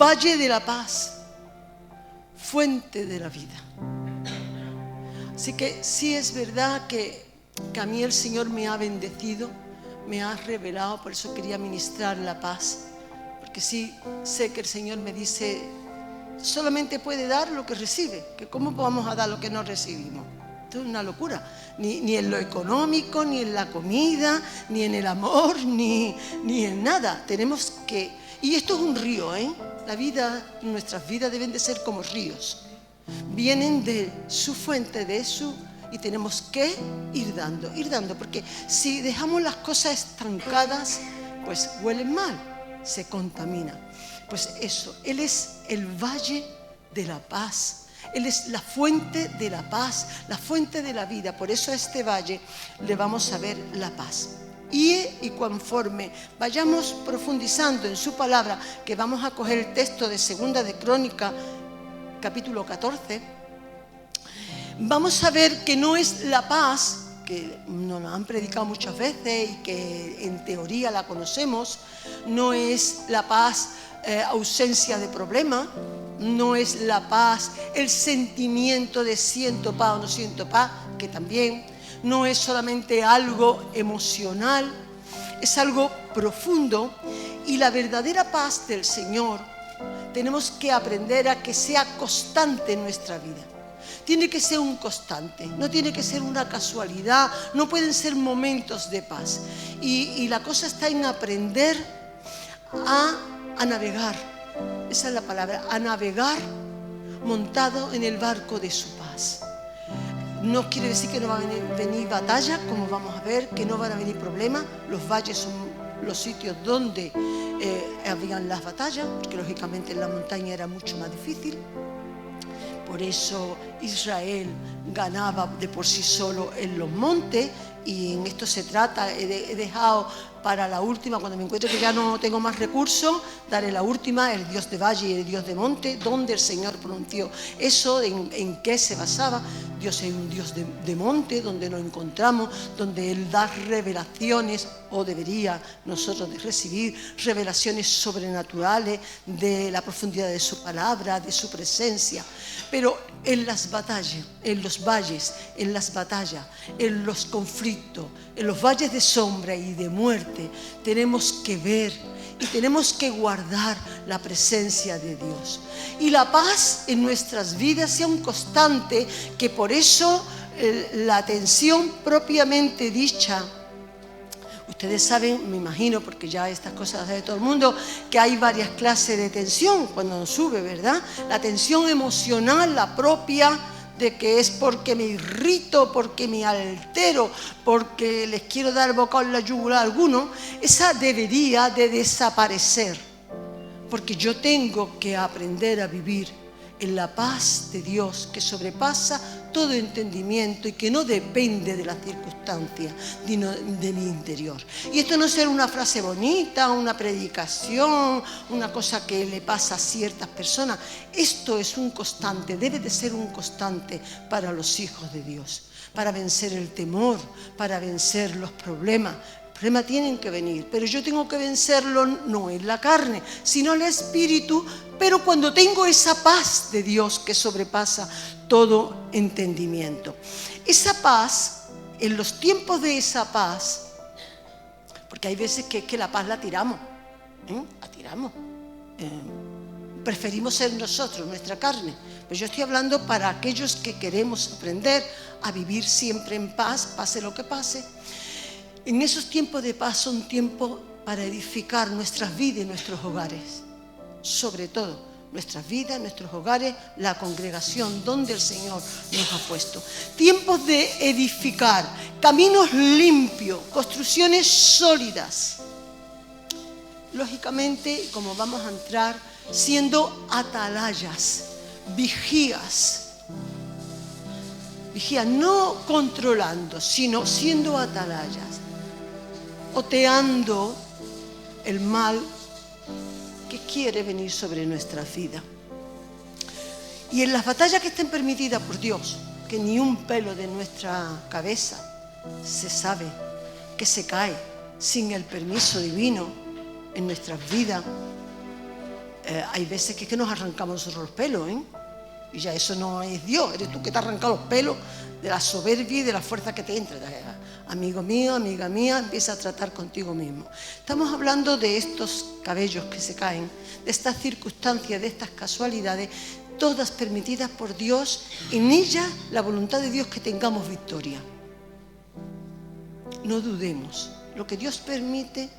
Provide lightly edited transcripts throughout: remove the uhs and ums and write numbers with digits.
Valle de la paz, fuente de la vida. Así que sí es verdad que a mí el Señor me ha bendecido, me ha revelado, por eso quería ministrar la paz, porque sí sé que el Señor me dice, solamente puede dar lo que recibe, que cómo vamos a dar lo que no recibimos. Esto es una locura, ni en lo económico, ni en la comida, ni en el amor, ni en nada. Tenemos que, y esto es un río, la vida, nuestras vidas deben de ser como ríos, vienen de su fuente, y tenemos que ir dando, porque si dejamos las cosas estancadas, pues huelen mal, se contamina. Pues eso, Él es el valle de la paz, Él es la fuente de la paz, la fuente de la vida. Por eso a este valle le vamos a ver la paz. Y conforme vayamos profundizando en su palabra, que vamos a coger el texto de Segunda de Crónicas, capítulo 14, vamos a ver que no es la paz, que nos la han predicado muchas veces y que en teoría la conocemos, no es la paz ausencia de problema, no es la paz el sentimiento de siento paz o no siento paz, que también no es solamente algo emocional, es algo profundo. Y la verdadera paz del Señor tenemos que aprender a que sea constante en nuestra vida. Tiene que ser un constante, no tiene que ser una casualidad, no pueden ser momentos de paz. Y la cosa está en aprender a navegar, esa es la palabra, a navegar montado en el barco de su paz. No quiere decir que no va a venir batalla, como vamos a ver, que no van a venir problemas. Los valles son los sitios donde habían las batallas, porque lógicamente en la montaña era mucho más difícil. Por eso Israel ganaba de por sí solo en los montes, y en esto se trata. He dejado para la última, cuando me encuentre que ya no tengo más recursos, daré la última, el Dios de valle y el Dios de monte, donde el Señor pronunció eso, en qué se basaba. Dios es un Dios de monte, donde nos encontramos, donde Él da revelaciones, o debería nosotros de recibir revelaciones sobrenaturales de la profundidad de su palabra, de su presencia. Pero en las batallas, en los valles, en las batallas, en los conflictos, en los valles de sombra y de muerte, tenemos que ver y tenemos que guardar la presencia de Dios. Y la paz en nuestras vidas sea un constante, que por eso la tensión propiamente dicha, ustedes saben, me imagino, porque ya estas cosas las sabe todo el mundo, que hay varias clases de tensión cuando nos sube, ¿verdad? La tensión emocional, la propia, de que es porque me irrito, porque me altero, porque les quiero dar bocado en la yugular a alguno, esa debería de desaparecer, porque yo tengo que aprender a vivir en la paz de Dios, que sobrepasa todo entendimiento y que no depende de las circunstancias, sino de mi interior. Y esto no es ser una frase bonita, una predicación, una cosa que le pasa a ciertas personas. Esto es un constante, debe de ser un constante para los hijos de Dios, para vencer el temor, para vencer los problemas. Los problemas tienen que venir, pero yo tengo que vencerlo no en la carne, sino en el espíritu, pero cuando tengo esa paz de Dios que sobrepasa todo entendimiento. Esa paz, en los tiempos de esa paz, porque hay veces que la paz la tiramos, preferimos ser nosotros, nuestra carne. Pero yo estoy hablando para aquellos que queremos aprender a vivir siempre en paz, pase lo que pase. En esos tiempos de paz son tiempos para edificar nuestras vidas y nuestros hogares. Sobre todo, nuestras vidas, nuestros hogares, la congregación donde el Señor nos ha puesto. Tiempos de edificar, caminos limpios, construcciones sólidas. Lógicamente, como vamos a entrar, siendo atalayas, vigías, no controlando, sino siendo atalayas, oteando el mal que quiere venir sobre nuestra vida. Y en las batallas que estén permitidas por Dios, que ni un pelo de nuestra cabeza se sabe que se cae sin el permiso divino en nuestras vidas, hay veces que nos arrancamos nosotros los pelos, ¿eh? Y ya eso no es Dios, eres tú que te has arrancado los pelos de la soberbia y de la fuerza que te entra. Amigo mío, amiga mía, empieza a tratar contigo mismo. Estamos hablando de estos cabellos que se caen, de estas circunstancias, de estas casualidades, todas permitidas por Dios, en ellas la voluntad de Dios que tengamos victoria. No dudemos, lo que Dios permite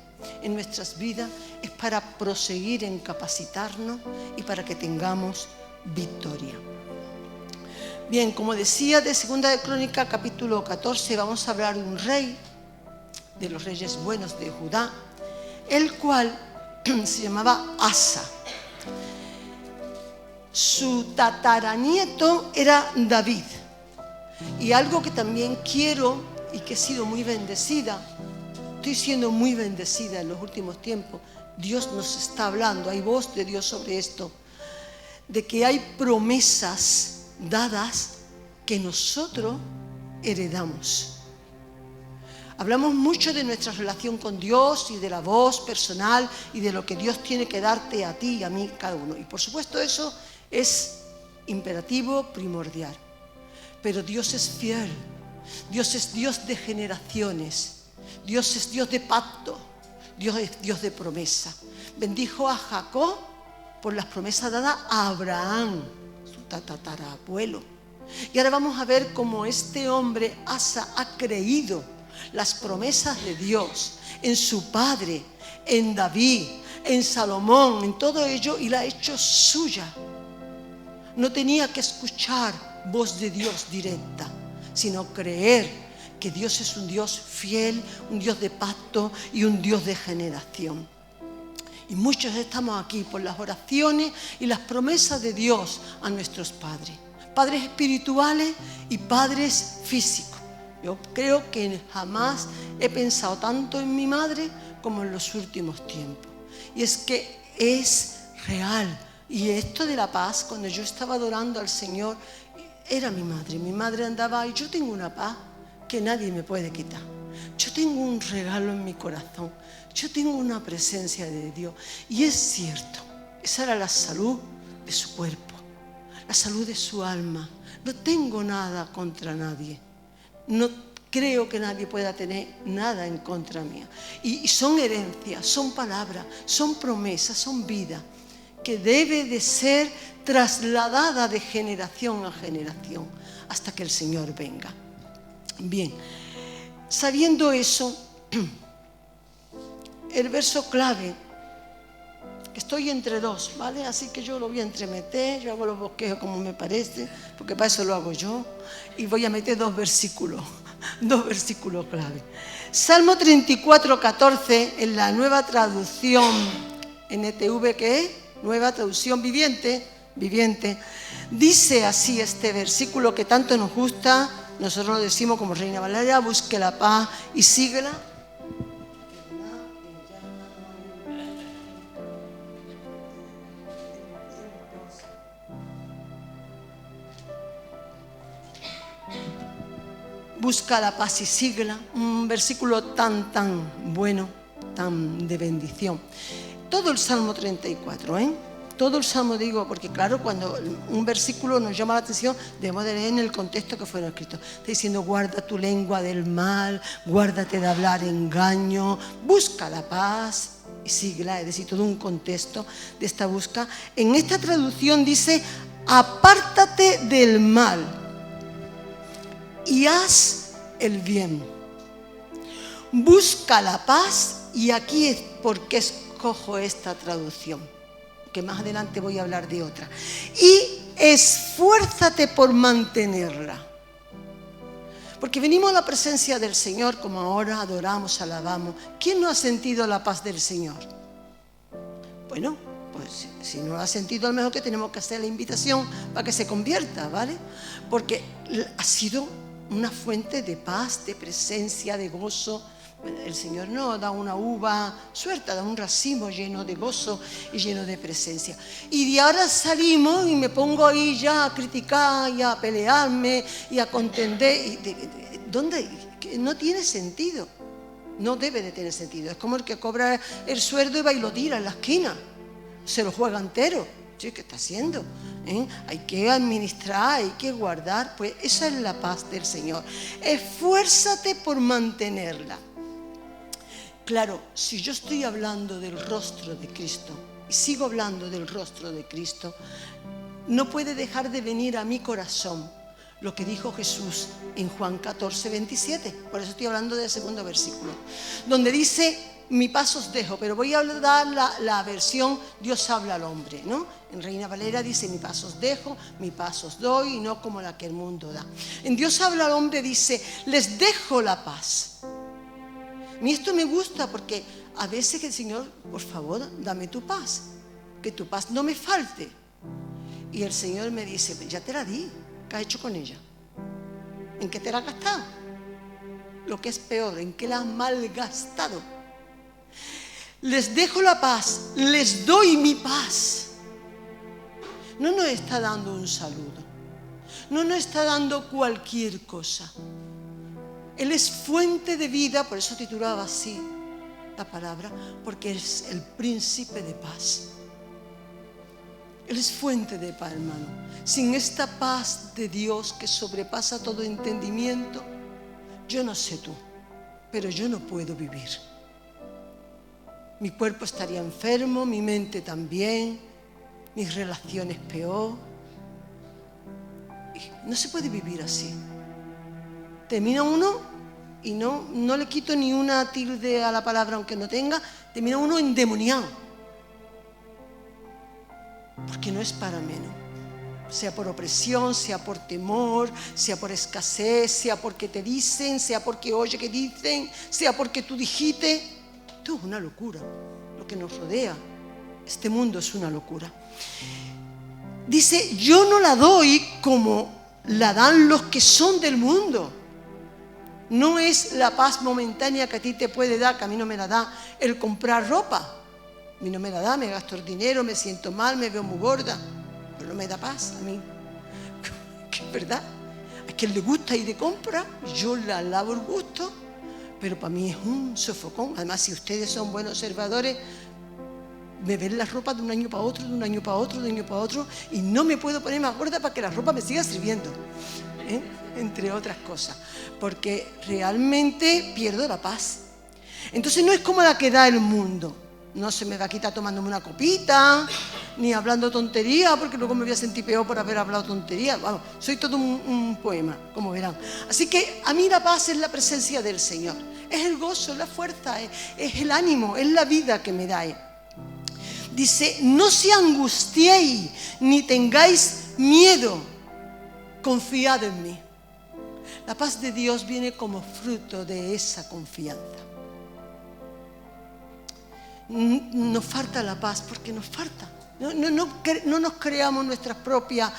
en nuestras vidas es para proseguir en capacitarnos y para que tengamos victoria. Bien, como decía, de Segunda de Crónica, capítulo 14, vamos a hablar de un rey, de los reyes buenos de Judá, el cual se llamaba Asa. Su tataranieto era David. Y algo que también quiero y que he sido muy bendecida, estoy siendo muy bendecida en los últimos tiempos, Dios nos está hablando, hay voz de Dios sobre esto, de que hay promesas dadas que nosotros heredamos. Hablamos mucho de nuestra relación con Dios y de la voz personal y de lo que Dios tiene que darte a ti y a mí, cada uno. Y por supuesto eso es imperativo, primordial. Pero Dios es fiel. Dios es Dios de generaciones. Dios es Dios de pacto. Dios es Dios de promesa. Bendijo a Jacob por las promesas dadas a Abraham, su tatarabuelo. Y ahora vamos a ver cómo este hombre, Asa, ha creído las promesas de Dios en su padre, en David, en Salomón, en todo ello, y la ha hecho suya. No tenía que escuchar voz de Dios directa, sino creer que Dios es un Dios fiel, un Dios de pacto y un Dios de generación. Y muchos estamos aquí por las oraciones y las promesas de Dios a nuestros padres. Padres espirituales y padres físicos. Yo creo que jamás he pensado tanto en mi madre como en los últimos tiempos. Y es que es real. Y esto de la paz, cuando yo estaba adorando al Señor, era mi madre. Mi madre andaba y yo tengo una paz que nadie me puede quitar. Yo tengo un regalo en mi corazón. Yo tengo una presencia de Dios. Y es cierto, esa era la salud de su cuerpo, la salud de su alma. No tengo nada contra nadie. No creo que nadie pueda tener nada en contra mía. Y son herencias, son palabras, son promesas, son vida que debe de ser trasladada de generación a generación hasta que el Señor venga. Bien, sabiendo eso, el verso clave, estoy entre dos, ¿vale? Así que yo lo voy a entremeter, yo hago los bosquejos como me parece, porque para eso lo hago yo, y voy a meter dos versículos clave. Salmo 34, 14, en la nueva traducción NTV, que es nueva traducción viviente, dice así este versículo que tanto nos gusta, nosotros lo decimos como Reina Valeria: busque la paz y síguela. Busca la paz y síguela. Un versículo tan bueno, tan de bendición. Todo el Salmo 34, todo el Salmo, digo, porque claro, cuando un versículo nos llama la atención, debemos de leer en el contexto que fue escrito. Está diciendo: guarda tu lengua del mal, guárdate de hablar engaño, busca la paz y síguela. Es decir, todo un contexto de esta busca. En esta traducción dice: apártate del mal y haz el bien. Busca la paz, y aquí es porque escojo esta traducción, que más adelante voy a hablar de otra. Y esfuérzate por mantenerla. Porque venimos a la presencia del Señor, como ahora adoramos, alabamos. ¿Quién no ha sentido la paz del Señor? Bueno, pues si no lo ha sentido, a lo mejor que tenemos que hacer la invitación para que se convierta, ¿vale? Porque ha sido una fuente de paz, de presencia, de gozo. El Señor no da una uva suelta, da un racimo lleno de gozo y lleno de presencia. Y de ahora salimos y me pongo ahí ya a criticar y a pelearme y a contender. ¿Dónde? No tiene sentido. No debe de tener sentido. Es como el que cobra el sueldo y va y lo tira en la esquina. se lo juega entero. ¿Qué está haciendo? Hay que administrar, hay que guardar. Pues esa es la paz del Señor. Esfuérzate por mantenerla. Claro, si yo estoy hablando del rostro de Cristo y sigo hablando del rostro de Cristo, no puede dejar de venir a mi corazón lo que dijo Jesús en Juan 14, 27. Por eso estoy hablando del segundo versículo, donde dice: mi paz os dejo, pero voy a dar la versión Dios habla al hombre, ¿no? En Reina Valera dice: mi paz os dejo, mi paz os doy, y no como la que el mundo da. En Dios habla al hombre dice: les dejo la paz. A mí esto me gusta porque a veces el Señor, por favor, dame tu paz, que tu paz no me falte. Y el Señor me dice: ya te la di, ¿qué has hecho con ella? ¿En qué te la has gastado? Lo que es peor, ¿en qué la has malgastado? Les dejo la paz, les doy mi paz. No nos está dando un saludo, no nos está dando cualquier cosa. Él es fuente de vida, por eso titulaba así la palabra, porque es el príncipe de paz. Él es fuente de paz, hermano. Sin esta paz de Dios que sobrepasa todo entendimiento, yo no sé tú, pero yo no puedo vivir. Mi cuerpo estaría enfermo, mi mente también, mis relaciones peor. No se puede vivir así. Termina uno, y no le quito ni una tilde a la palabra aunque no tenga, termina uno endemoniado. Porque no es para menos. Sea por opresión, sea por temor, sea por escasez, sea porque te dicen, sea porque oye que dicen, sea porque tú dijiste. Esto es una locura, lo que nos rodea. Este mundo es una locura. Dice: yo no la doy como la dan los que son del mundo. No es la paz momentánea que a ti te puede dar, que a mí no me la da el comprar ropa. A mí no me la da, me gasto el dinero, me siento mal, me veo muy gorda. Pero no me da paz a mí. Que es verdad. A quien le gusta ir de compra, yo la alabo el gusto. Pero para mí es un sofocón. Además, si ustedes son buenos observadores, me ven las ropas de un año para otro, de un año para otro, de un año para otro, y no me puedo poner más gorda para que la ropa me siga sirviendo, entre otras cosas, porque realmente pierdo la paz. Entonces no es como la que da el mundo. No se me va a quitar tomándome una copita, ni hablando tontería, porque luego me voy a sentir peor por haber hablado tontería. Vamos, soy todo un poema, como verán. Así que a mí la paz es la presencia del Señor. Es el gozo, es la fuerza, es el ánimo, es la vida que me da. Dice: no se angustiéis, ni tengáis miedo, confiad en mí. La paz de Dios viene como fruto de esa confianza. Nos falta la paz porque nos falta. No nos creamos nuestras propias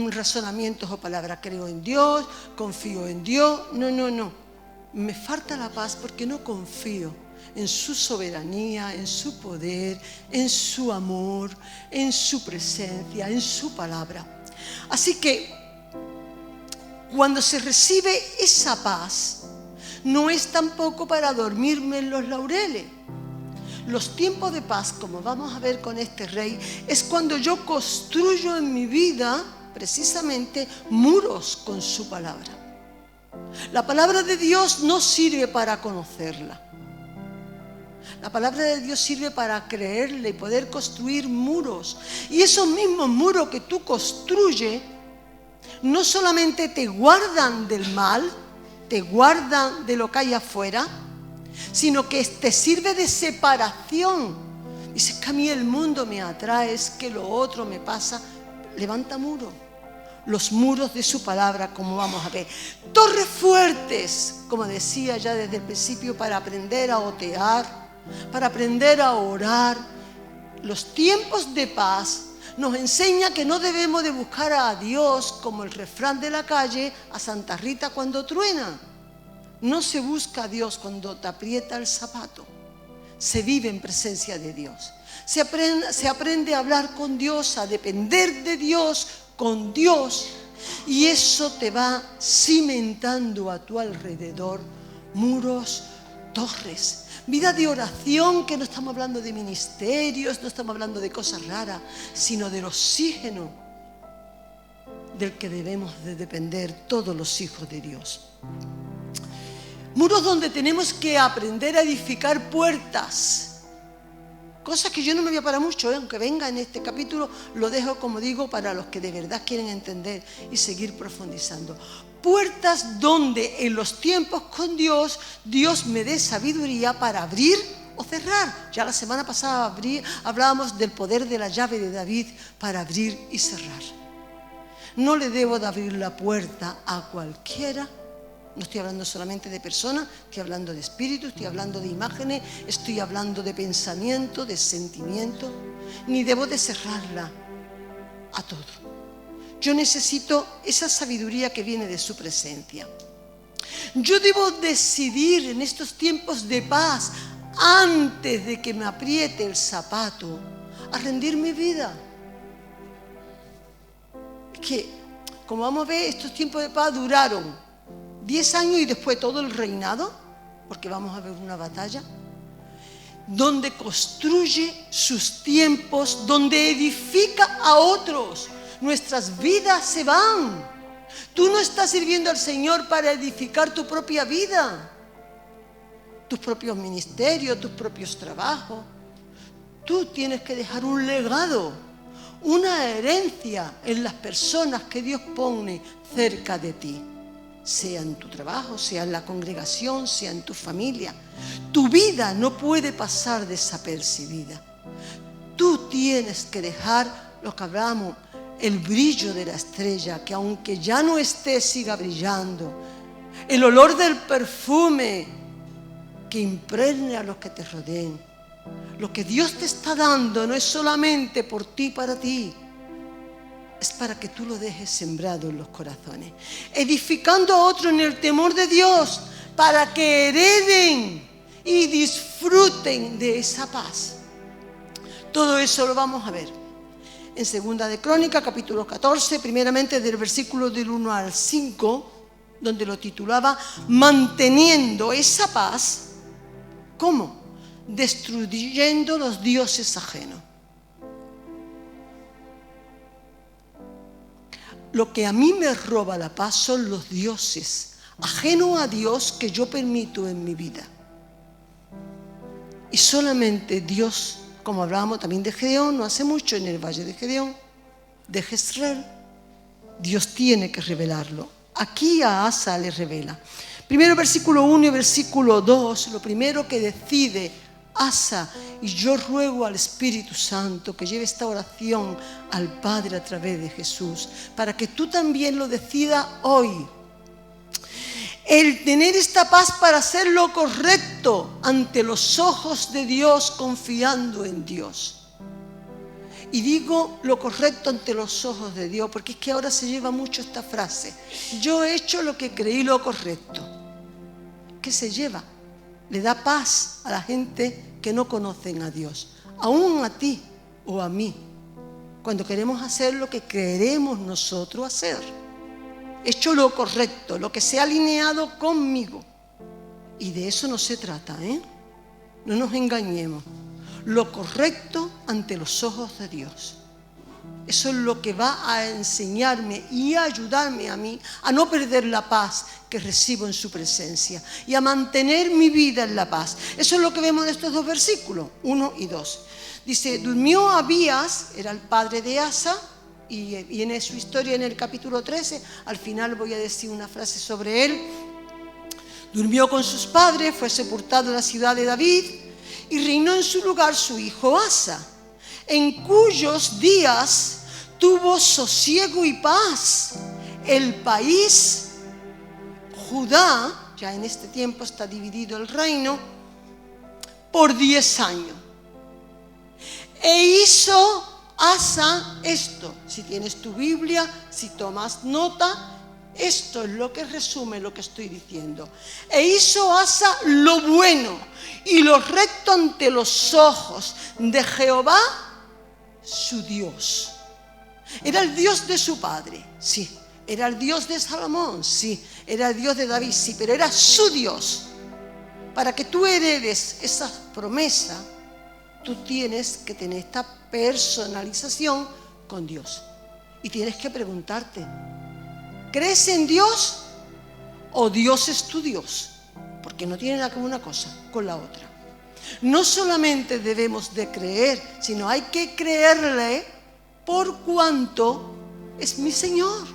razonamientos o palabras. Creo en Dios, confío en Dios. No. Me falta la paz porque no confío en su soberanía, en su poder, en su amor, en su presencia, en su palabra. Así que cuando se recibe esa paz, no es tampoco para dormirme en los laureles. Los tiempos de paz, como vamos a ver con este rey, es cuando yo construyo en mi vida precisamente muros con su palabra. La palabra de Dios no sirve para conocerla. La palabra de Dios sirve para creerle y poder construir muros. Y esos mismos muros que tú construyes no solamente te guardan del mal, te guardan de lo que hay afuera, sino que te sirve de separación. Dices que a mí el mundo me atrae, es que lo otro me pasa. Levanta muros, los muros de su palabra, como vamos a ver. Torres fuertes, como decía ya desde el principio, para aprender a otear, para aprender a orar. Los tiempos de paz nos enseña que no debemos de buscar a Dios como el refrán de la calle, a Santa Rita cuando truena. No se busca a Dios cuando te aprieta el zapato. Se vive en presencia de Dios. Se aprende a hablar con Dios, a depender de Dios, con Dios. Y eso te va cimentando a tu alrededor muros, torres. Vida de oración, que no estamos hablando de ministerios, no estamos hablando de cosas raras, sino del oxígeno del que debemos de depender todos los hijos de Dios. Muros donde tenemos que aprender a edificar puertas. Cosas que yo no me voy a parar mucho, aunque venga en este capítulo, lo dejo, como digo, para los que de verdad quieren entender y seguir profundizando. Puertas donde en los tiempos con Dios, Dios me dé sabiduría para abrir o cerrar. Ya la semana pasada hablábamos del poder de la llave de David para abrir y cerrar. No le debo de abrir la puerta a cualquiera. No estoy hablando solamente de personas, estoy hablando de espíritus, estoy hablando de imágenes, estoy hablando de pensamiento, de sentimiento. Ni debo de cerrarla a todo. Yo necesito esa sabiduría que viene de su presencia. Yo debo decidir en estos tiempos de paz, antes de que me apriete el zapato, a rendir mi vida. Es que, como vamos a ver, estos tiempos de paz duraron 10 años y después todo el reinado, porque vamos a ver una batalla, donde construye sus tiempos, donde edifica a otros. Nuestras vidas se van. Tú no estás sirviendo al Señor para edificar tu propia vida, tus propios ministerios, tus propios trabajos. Tú tienes que dejar un legado, una herencia en las personas que Dios pone cerca de ti. Sea en tu trabajo, sea en la congregación, sea en tu familia. Tu vida no puede pasar desapercibida. Tú tienes que dejar lo que hablamos, el brillo de la estrella, que aunque ya no esté, siga brillando. El olor del perfume que impregne a los que te rodeen. Lo que Dios te está dando no es solamente por ti, para ti. Es para que tú lo dejes sembrado en los corazones. Edificando a otros en el temor de Dios, para que hereden y disfruten de esa paz. Todo eso lo vamos a ver en Segunda de Crónicas, capítulo 14, primeramente del versículo del 1 al 5, donde lo titulaba Manteniendo esa paz. ¿Cómo? Destruyendo los dioses ajenos. Lo que a mí me roba la paz son los dioses ajenos a Dios que yo permito en mi vida. Y solamente Dios, como hablábamos también de Gedeón, no hace mucho en el valle de Gedeón, de Jezreel, Dios tiene que revelarlo. Aquí a Asa le revela. Primero versículo 1 y versículo 2, lo primero que decide Asa, y yo ruego al Espíritu Santo que lleve esta oración al Padre a través de Jesús, para que tú también lo decidas hoy. El tener esta paz para hacer lo correcto ante los ojos de Dios, confiando en Dios. Y digo lo correcto ante los ojos de Dios, porque es que ahora se lleva mucho esta frase. Yo he hecho lo que creí lo correcto. ¿Qué se lleva? Le da paz a la gente que no conocen a Dios, aún a ti o a mí, cuando queremos hacer lo que queremos nosotros hacer. He hecho lo correcto, lo que se ha alineado conmigo. Y de eso no se trata, ¿eh? No nos engañemos. Lo correcto ante los ojos de Dios. Eso es lo que va a enseñarme y a ayudarme a mí a no perder la paz que recibo en su presencia y a mantener mi vida en la paz. Eso es lo que vemos en estos dos versículos, 1 y 2. Dice, durmió Abías, era el padre de Asa, y viene su historia en el capítulo 13. Al final voy a decir una frase sobre él. Durmió con sus padres, fue sepultado en la ciudad de David y reinó en su lugar su hijo Asa, en cuyos días tuvo sosiego y paz el país. Judá, ya en este tiempo está dividido el reino, por 10 años. E hizo Asa esto. Si tienes tu Biblia, si tomas nota, esto es lo que resume lo que estoy diciendo. E hizo Asa lo bueno y lo recto ante los ojos de Jehová, su Dios. Era el Dios de su padre, sí. Era el Dios de Salomón, sí. Era el Dios de David, sí. Pero era su Dios. para que tú heredes esa promesa, tú tienes que tener esta personalización con Dios. Y tienes que preguntarte, ¿crees en Dios o Dios es tu Dios? Porque no tiene nada que ver una cosa con la otra. No solamente debemos de creer, sino hay que creerle por cuanto es mi Señor,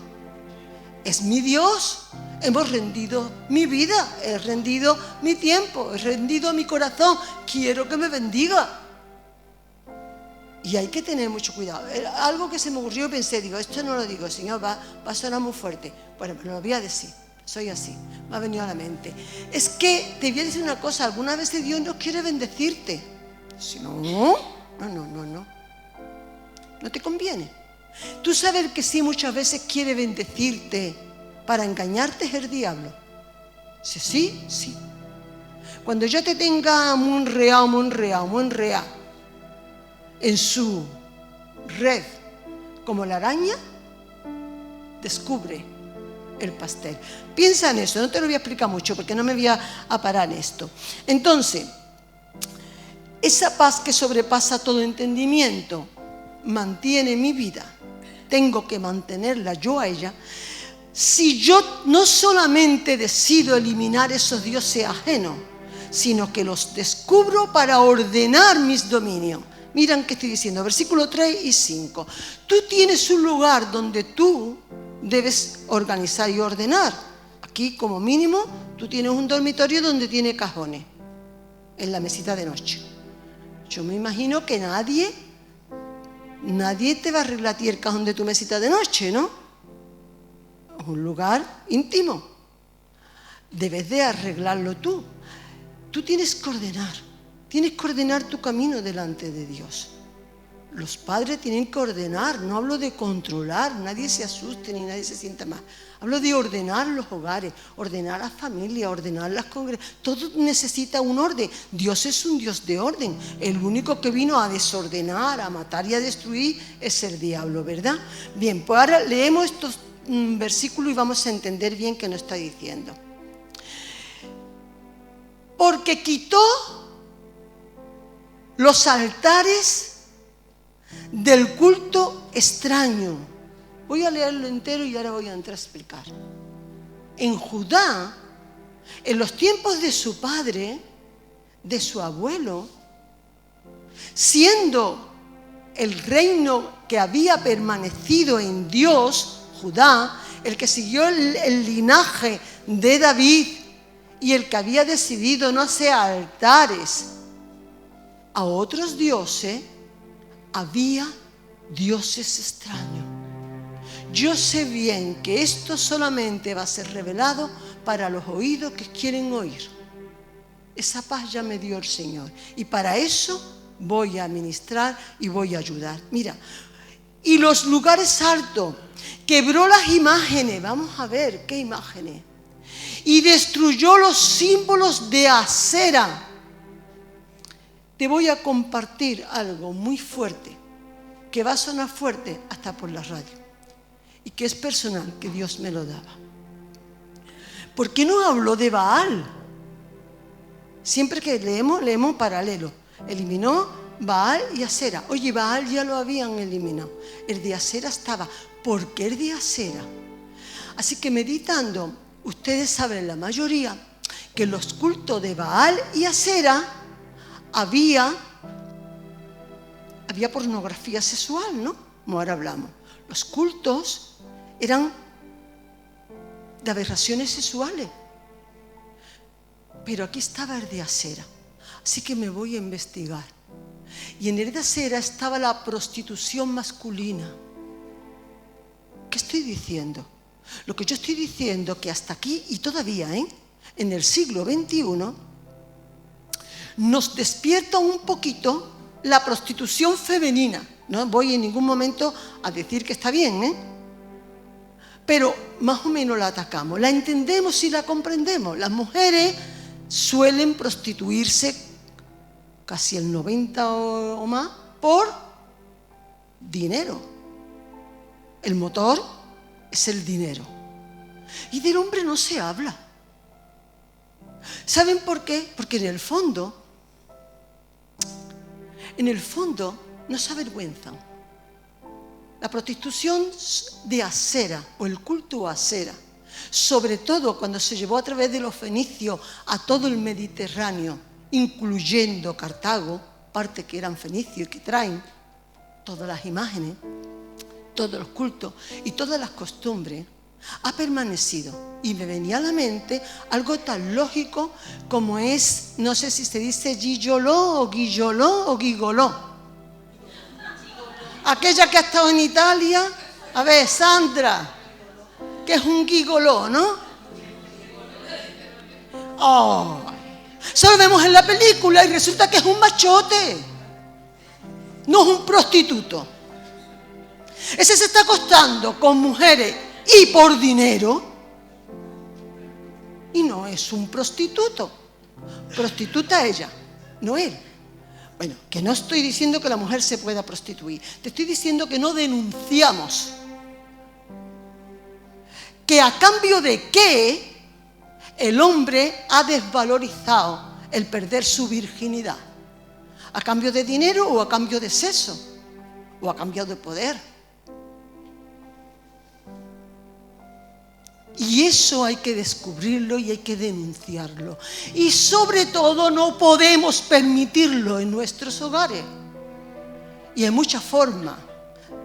es mi Dios. Hemos rendido mi vida, he rendido mi tiempo, he rendido mi corazón. Quiero que me bendiga. Y hay que tener mucho cuidado. Algo que se me ocurrió y pensé, digo, esto no lo digo, Señor, va a sonar muy fuerte. Bueno, pero lo voy a decir, soy así, me ha venido a la mente. Es que te voy a decir una cosa, algunas veces Dios no quiere bendecirte. Si no te conviene. Tú sabes que sí, muchas veces quiere bendecirte para engañarte es el diablo. Sí. Cuando yo te tenga muy enreado en su red como la araña, descubre el pastel. Piensa en eso, no te lo voy a explicar mucho porque no me voy a parar en esto. Entonces, esa paz que sobrepasa todo entendimiento mantiene mi vida. Tengo que mantenerla yo a ella. Si yo no solamente decido eliminar esos dioses ajenos, sino que los descubro para ordenar mis dominios. Miren qué estoy diciendo, versículo 3 y 5. Tú tienes un lugar donde tú debes organizar y ordenar. Aquí, como mínimo, tú tienes un dormitorio donde tiene cajones en la mesita de noche. Yo me imagino que nadie te va a arreglar a ti el cajón de tu mesita de noche, ¿no? Es un lugar íntimo. Debes de arreglarlo tú. Tú tienes que ordenar tu camino delante de Dios. Los padres tienen que ordenar, no hablo de controlar, nadie se asuste ni nadie se sienta mal. Hablo de ordenar los hogares, ordenar las familias, ordenar las congregaciones. Todo necesita un orden. Dios es un Dios de orden. El único que vino a desordenar, a matar y a destruir es el diablo, ¿verdad? Bien, pues ahora leemos estos versículos y vamos a entender bien qué nos está diciendo. Porque quitó los altares del culto extraño. Voy a leerlo entero y ahora voy a entrar a explicar. En Judá, en los tiempos de su padre, de su abuelo, siendo el reino que había permanecido en Dios, Judá, el que siguió el linaje de David y el que había decidido no hacer altares a otros dioses, había dioses extraños. Yo sé bien que esto solamente va a ser revelado para los oídos que quieren oír. Esa paz ya me dio el Señor y para eso voy a ministrar y voy a ayudar. Mira, y los lugares altos, quebró las imágenes, vamos a ver qué imágenes, y destruyó los símbolos de Asera. Te voy a compartir algo muy fuerte, que va a sonar fuerte hasta por la radio, y que es personal, que Dios me lo daba. ¿Por qué no habló de Baal? Siempre que leemos paralelo. Eliminó Baal y Asera. Oye, Baal ya lo habían eliminado. El de Asera estaba. ¿Por qué el de Asera? Así que meditando, ustedes saben la mayoría que en los cultos de Baal y Asera había pornografía sexual, ¿no? Como ahora hablamos. Los cultos eran de aberraciones sexuales. Pero aquí estaba el de Asera. Así que me voy a investigar. Y en el de Asera estaba la prostitución masculina. ¿Qué estoy diciendo? Lo que yo estoy diciendo que hasta aquí y todavía, en el siglo XXI, nos despierta un poquito la prostitución femenina. No voy en ningún momento a decir que está bien, pero más o menos la atacamos, la entendemos y la comprendemos. Las mujeres suelen prostituirse casi el 90% o más por dinero. El motor es el dinero. Y del hombre no se habla. ¿Saben por qué? Porque en el fondo nos avergüenzan. La prostitución de Asera o el culto a Asera, sobre todo cuando se llevó a través de los fenicios a todo el Mediterráneo, incluyendo Cartago, parte que eran fenicios y que traen todas las imágenes, todos los cultos y todas las costumbres, ha permanecido. Y me venía a la mente algo tan lógico como es, no sé si se dice gigoló o guilloló o gigoló. Aquella que ha estado en Italia, a ver, Sandra, que es un gigoló, ¿no? Oh, solo vemos en la película y resulta que es un machote, no es un prostituto. Ese se está acostando con mujeres y por dinero y no es un prostituto. Prostituta ella, no él. Bueno, que no estoy diciendo que la mujer se pueda prostituir, te estoy diciendo que no denunciamos. Que a cambio de qué el hombre ha desvalorizado el perder su virginidad. ¿A cambio de dinero o a cambio de sexo? ¿O a cambio de poder? Y eso hay que descubrirlo y hay que denunciarlo. Y sobre todo no podemos permitirlo en nuestros hogares. Y en muchas formas.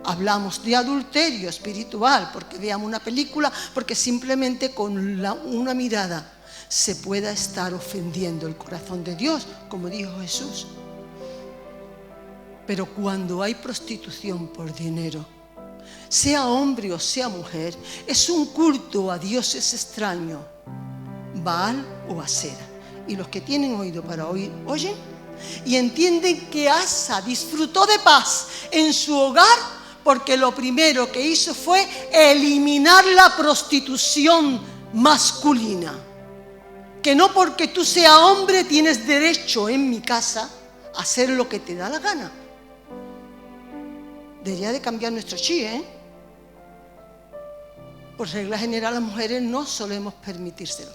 Hablamos de adulterio espiritual, porque veamos una película, porque simplemente con una mirada se pueda estar ofendiendo el corazón de Dios, como dijo Jesús. Pero cuando hay prostitución por dinero, sea hombre o sea mujer, es un culto a dioses extraños, Baal o Asera. Y los que tienen oído para oír, oyen y entienden que Asa disfrutó de paz en su hogar porque lo primero que hizo fue eliminar la prostitución masculina. Que no porque tú seas hombre tienes derecho en mi casa a hacer lo que te da la gana. Debería de cambiar nuestro chip, ¿eh? Por regla general las mujeres no solemos permitírselo.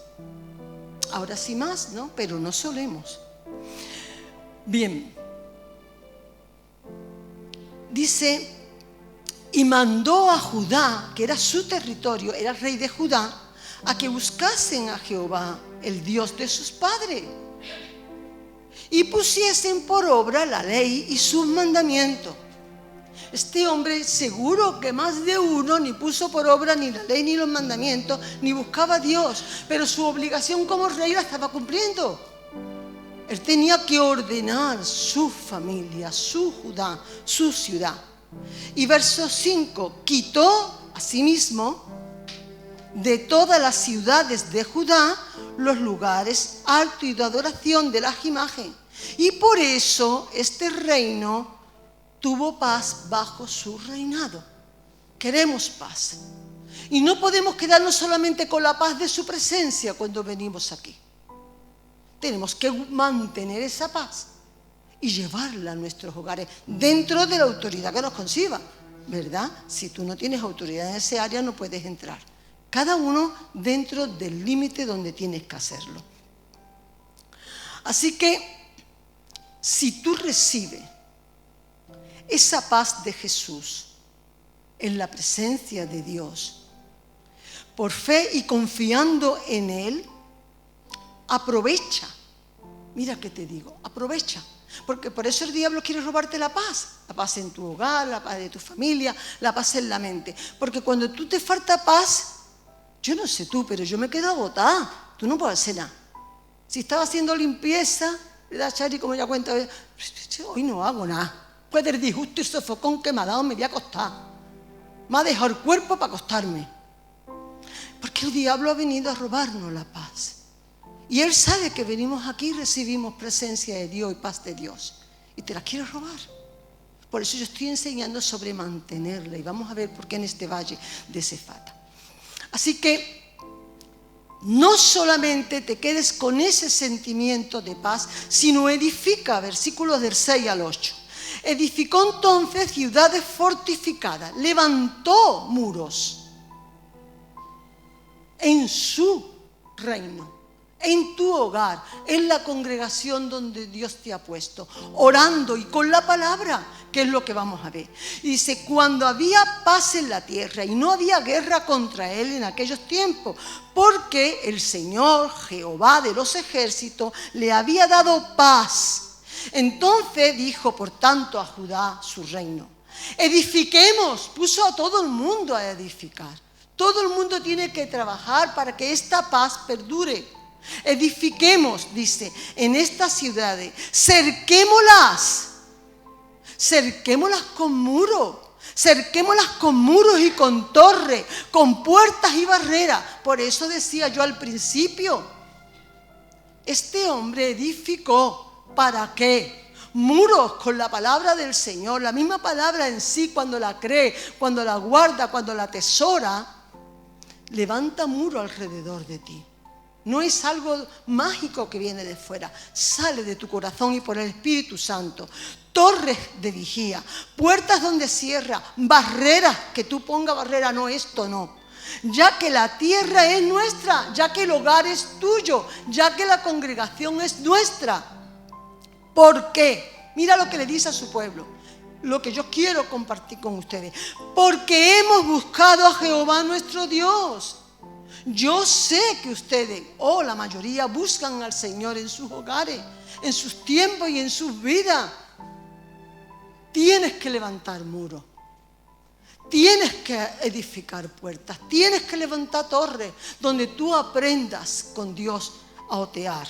Ahora sí más, ¿no? Pero no solemos. Bien. Dice, y mandó a Judá, que era su territorio, era rey de Judá, a que buscasen a Jehová, el Dios de sus padres, y pusiesen por obra la ley y sus mandamientos. Este hombre seguro que más de uno ni puso por obra ni la ley ni los mandamientos, ni buscaba a Dios, pero su obligación como rey la estaba cumpliendo. Él tenía que ordenar su familia, su Judá, su ciudad. Y verso 5, quitó asimismo de todas las ciudades de Judá los lugares altos y de adoración de las imágenes. Y por eso este reino tuvo paz bajo su reinado. Queremos paz. Y no podemos quedarnos solamente con la paz de su presencia cuando venimos aquí. Tenemos que mantener esa paz y llevarla a nuestros hogares dentro de la autoridad que nos conciba, ¿verdad? Si tú no tienes autoridad en ese área no puedes entrar. Cada uno dentro del límite donde tienes que hacerlo. Así que si tú recibes esa paz de Jesús en la presencia de Dios, por fe y confiando en Él, aprovecha. Mira que te digo, aprovecha. Porque por eso el diablo quiere robarte la paz en tu hogar, la paz de tu familia, la paz en la mente. Porque cuando tú te falta paz, yo no sé tú, pero yo me quedo agotada. Tú no puedes hacer nada. Si estaba haciendo limpieza, ¿verdad, Chari? Como ya cuenta, hoy no hago nada. Después del disgusto y sofocón que me ha dado, me voy a acostar. Me ha dejado el cuerpo para acostarme. Porque el diablo ha venido a robarnos la paz. Y él sabe que venimos aquí y recibimos presencia de Dios y paz de Dios. Y te la quiere robar. Por eso yo estoy enseñando sobre mantenerla. Y vamos a ver por qué en este valle de Cefata. Así que no solamente te quedes con ese sentimiento de paz, sino edifica, versículos del 6 al 8. Edificó entonces ciudades fortificadas, levantó muros en su reino, en tu hogar, en la congregación donde Dios te ha puesto, orando y con la palabra, que es lo que vamos a ver. Y dice, cuando había paz en la tierra y no había guerra contra él en aquellos tiempos, porque el Señor, Jehová de los ejércitos, le había dado paz. Entonces dijo, por tanto, a Judá su reino: edifiquemos. Puso a todo el mundo a edificar. Todo el mundo tiene que trabajar para que esta paz perdure. Edifiquemos, dice, en estas ciudades, cerquémoslas con muros, cerquémoslas con muros y con torres, con puertas y barreras. Por eso decía yo al principio, este hombre edificó, ¿para qué? Muros con la palabra del Señor, la misma palabra en sí, cuando la cree, cuando la guarda, cuando la atesora, levanta muro alrededor de ti. No es algo mágico que viene de fuera, sale de tu corazón y por el Espíritu Santo. Torres de vigía, puertas donde cierra, barreras, que tú pongas barrera, no, esto no. Ya que la tierra es nuestra, ya que el hogar es tuyo, ya que la congregación es nuestra. ¿Por qué? Mira lo que le dice a su pueblo, lo que yo quiero compartir con ustedes. Porque hemos buscado a Jehová nuestro Dios. Yo sé que ustedes, la mayoría, buscan al Señor en sus hogares, en sus tiempos y en sus vidas. Tienes que levantar muros, tienes que edificar puertas, tienes que levantar torres donde tú aprendas con Dios a otear.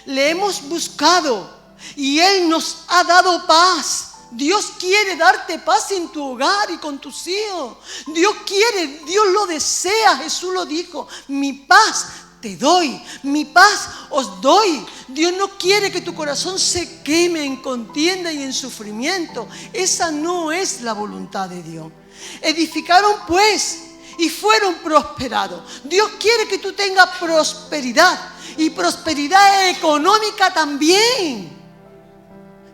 Le hemos buscado y Él nos ha dado paz. Dios quiere darte paz en tu hogar y con tus hijos. Dios quiere, Dios lo desea. Jesús lo dijo: mi paz te doy, mi paz os doy. Dios no quiere que tu corazón se queme en contienda y en sufrimiento. Esa no es la voluntad de Dios. Edificaron pues y fueron prosperados. Dios quiere que tú tengas prosperidad y prosperidad económica también.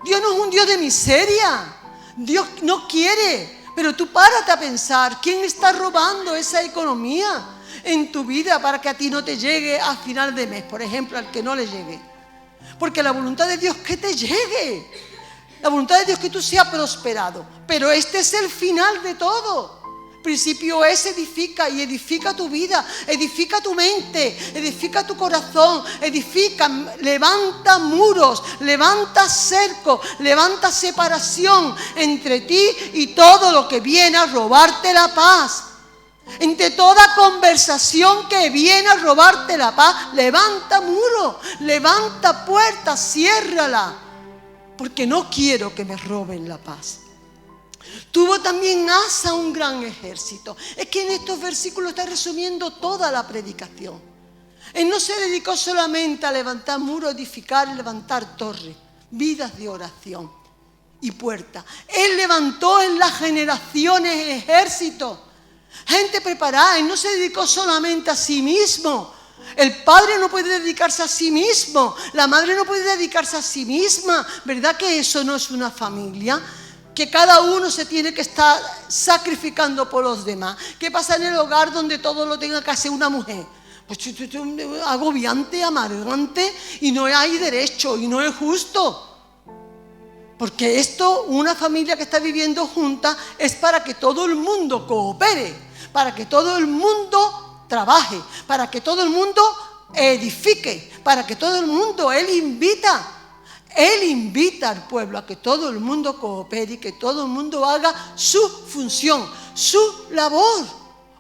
Dios no es un Dios de miseria. Dios no quiere. Pero tú párate a pensar, ¿quién está robando esa economía en tu vida para que a ti no te llegue a final de mes? Por ejemplo, al que no le llegue. Porque la voluntad de Dios es que te llegue. La voluntad de Dios es que tú seas prosperado. Pero este es el final de todo. Principio es edifica, y edifica tu vida, edifica tu mente, edifica tu corazón, edifica, levanta muros, levanta cerco, levanta separación entre ti y todo lo que viene a robarte la paz. Entre toda conversación que viene a robarte la paz, levanta muro, levanta puertas, ciérrala, porque no quiero que me roben la paz. Tuvo también Asa un gran ejército. Es que en estos versículos está resumiendo toda la predicación. Él no se dedicó solamente a levantar muros, edificar y levantar torres, vidas de oración y puertas. Él levantó en las generaciones ejércitos, gente preparada. Él no se dedicó solamente a sí mismo. El padre no puede dedicarse a sí mismo, la madre no puede dedicarse a sí misma. ¿Verdad que eso no es una familia? Que cada uno se tiene que estar sacrificando por los demás. ¿Qué pasa en el hogar donde todo lo tenga que hacer una mujer? Pues agobiante, amargante, y no hay derecho y no es justo. Porque esto, una familia que está viviendo junta, es para que todo el mundo coopere, para que todo el mundo trabaje, para que todo el mundo edifique, para que todo el mundo, Él invita al pueblo a que todo el mundo coopere y que todo el mundo haga su función, su labor.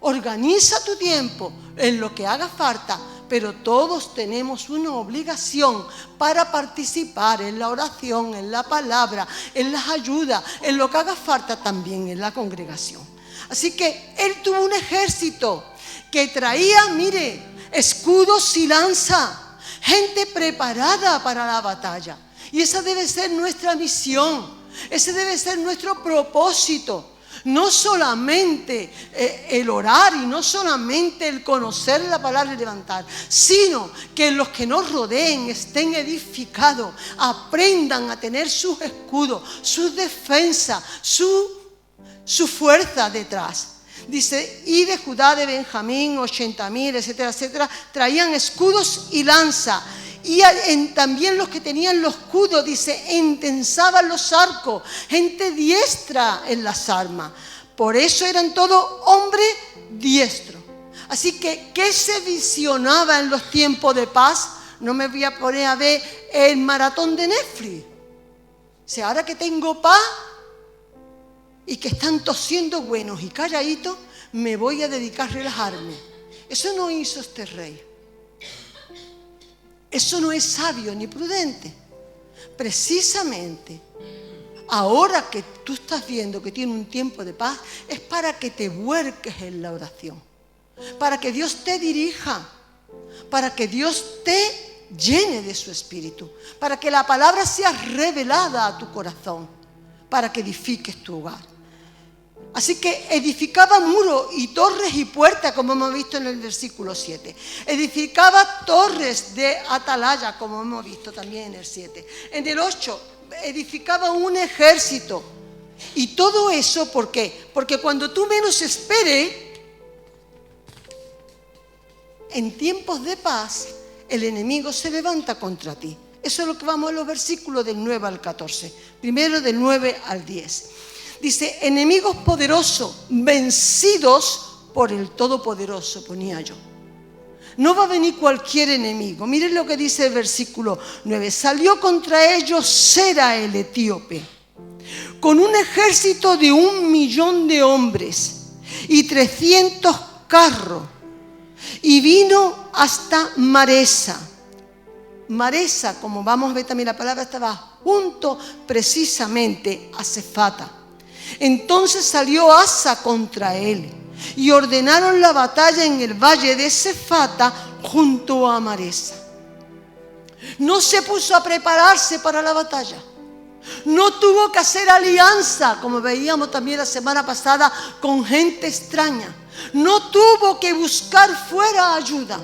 Organiza tu tiempo en lo que haga falta, pero todos tenemos una obligación para participar en la oración, en la palabra, en las ayudas, en lo que haga falta también en la congregación. Así que él tuvo un ejército que traía, mire, escudos y lanza, gente preparada para la batalla. Y esa debe ser nuestra misión, ese debe ser nuestro propósito. No solamente el orar y no solamente el conocer la palabra y levantar, sino que los que nos rodeen estén edificados, aprendan a tener sus escudos, sus defensas, su fuerza detrás. Dice, y de Judá, de Benjamín, 80.000, etcétera, etcétera, traían escudos y lanza. Y también los que tenían los escudos, dice, entensaban los arcos, gente diestra en las armas. Por eso eran todos hombres diestros. Así que, ¿qué se visionaba en los tiempos de paz? No me voy a poner a ver el maratón de Netflix. O sea, ahora que tengo paz y que están todos siendo buenos y calladitos, me voy a dedicar a relajarme. Eso no hizo este rey. Eso no es sabio ni prudente. Precisamente, ahora que tú estás viendo que tiene un tiempo de paz, es para que te vuelques en la oración, para que Dios te dirija, para que Dios te llene de su espíritu, para que la palabra sea revelada a tu corazón, para que edifiques tu hogar. Así que edificaba muros y torres y puertas, como hemos visto en el versículo 7. Edificaba torres de atalaya, como hemos visto también en el 7. En el 8, edificaba un ejército. Y todo eso, ¿por qué? Porque cuando tú menos esperes, en tiempos de paz, el enemigo se levanta contra ti. Eso es lo que vamos a los versículos del 9 al 14. Primero del 9 al 10. Dice, enemigos poderosos, vencidos por el Todopoderoso, ponía yo. No va a venir cualquier enemigo. Miren lo que dice el versículo 9. Salió contra ellos Sera el etíope, con un ejército de 1.000.000 de hombres y 300 carros, y vino hasta Maresa. Maresa, como vamos a ver también la palabra, estaba junto precisamente a Cefata. Entonces salió Asa contra él y ordenaron la batalla en el valle de Cefata junto a Maresa. No se puso a prepararse para la batalla. No tuvo que hacer alianza, como veíamos también la semana pasada, con gente extraña. No tuvo que buscar fuera ayuda.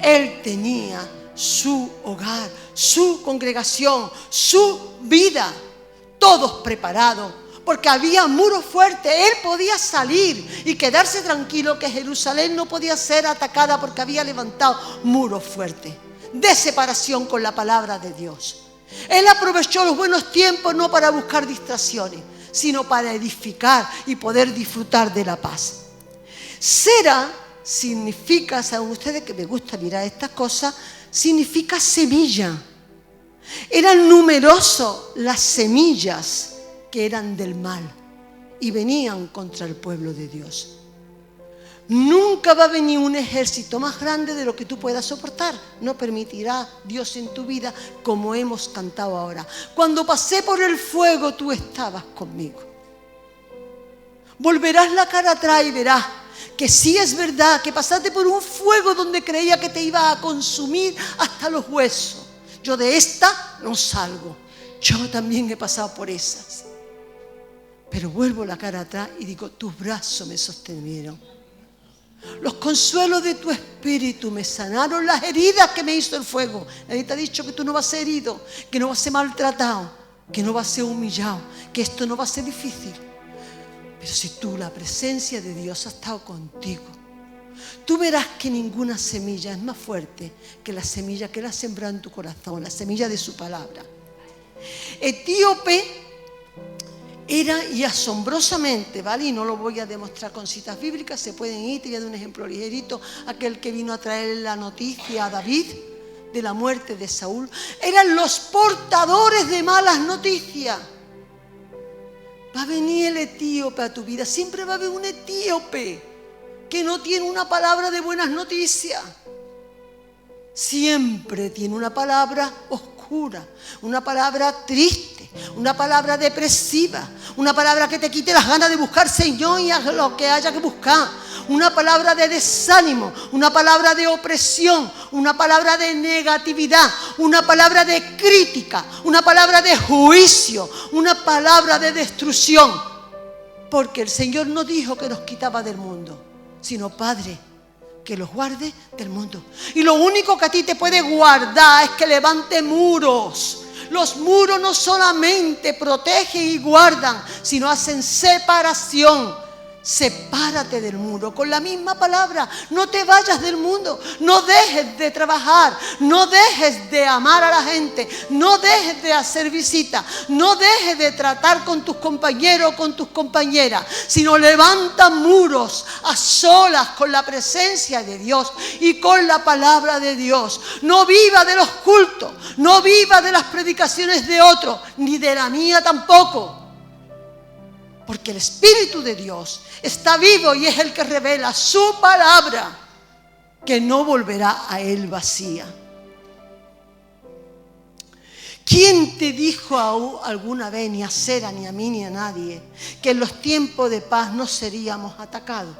Él tenía su hogar, su congregación, su vida, todos preparados, porque había muros fuertes. Él podía salir y quedarse tranquilo que Jerusalén no podía ser atacada porque había levantado muros fuertes de separación con la palabra de Dios. Él aprovechó los buenos tiempos no para buscar distracciones, sino para edificar y poder disfrutar de la paz. Sera significa, saben ustedes que me gusta mirar estas cosas, significa semilla. Eran numerosos las semillas que eran del mal y venían contra el pueblo de Dios. Nunca va a venir un ejército más grande de lo que tú puedas soportar. No permitirá Dios en tu vida, como hemos cantado ahora. Cuando pasé por el fuego, tú estabas conmigo. Volverás la cara atrás y verás que sí es verdad que pasaste por un fuego donde creía que te iba a consumir hasta los huesos. Yo de esta no salgo. Yo también he pasado por esas. Pero vuelvo la cara atrás y digo, tus brazos me sostenieron. Los consuelos de tu espíritu me sanaron las heridas que me hizo el fuego. Nadie te ha dicho que tú no vas a ser herido, que no vas a ser maltratado, que no vas a ser humillado, que esto no va a ser difícil. Pero si tú, la presencia de Dios ha estado contigo, tú verás que ninguna semilla es más fuerte que la semilla que Él ha sembrado en tu corazón, la semilla de su palabra. Etíope era, y asombrosamente, ¿vale? Y no lo voy a demostrar con citas bíblicas, se pueden ir, te voy a dar un ejemplo ligerito, aquel que vino a traer la noticia a David de la muerte de Saúl, eran los portadores de malas noticias. Va a venir el etíope a tu vida, siempre va a haber un etíope que no tiene una palabra de buenas noticias, siempre tiene una palabra oscura, una palabra triste, una palabra depresiva, una palabra que te quite las ganas de buscar Señor y haz lo que haya que buscar, una palabra de desánimo, una palabra de opresión, una palabra de negatividad, una palabra de crítica, una palabra de juicio, una palabra de destrucción, porque el Señor no dijo que nos quitaba del mundo, sino Padre, que los guarde del mundo. Y lo único que a ti te puede guardar es que levante muros. Los muros no solamente protegen y guardan, sino hacen separación. Sepárate del mundo con la misma palabra. No te vayas del mundo. No dejes de trabajar. No dejes de amar a la gente. No dejes de hacer visitas. No dejes de tratar con tus compañeros o con tus compañeras. Sino levanta muros a solas con la presencia de Dios y con la palabra de Dios. No viva de los cultos. No viva de las predicaciones de otros. Ni de la mía tampoco. Porque el Espíritu de Dios está vivo y es el que revela su palabra, que no volverá a él vacía. ¿Quién te dijo alguna vez, ni a Sera, ni a mí, ni a nadie, que en los tiempos de paz no seríamos atacados?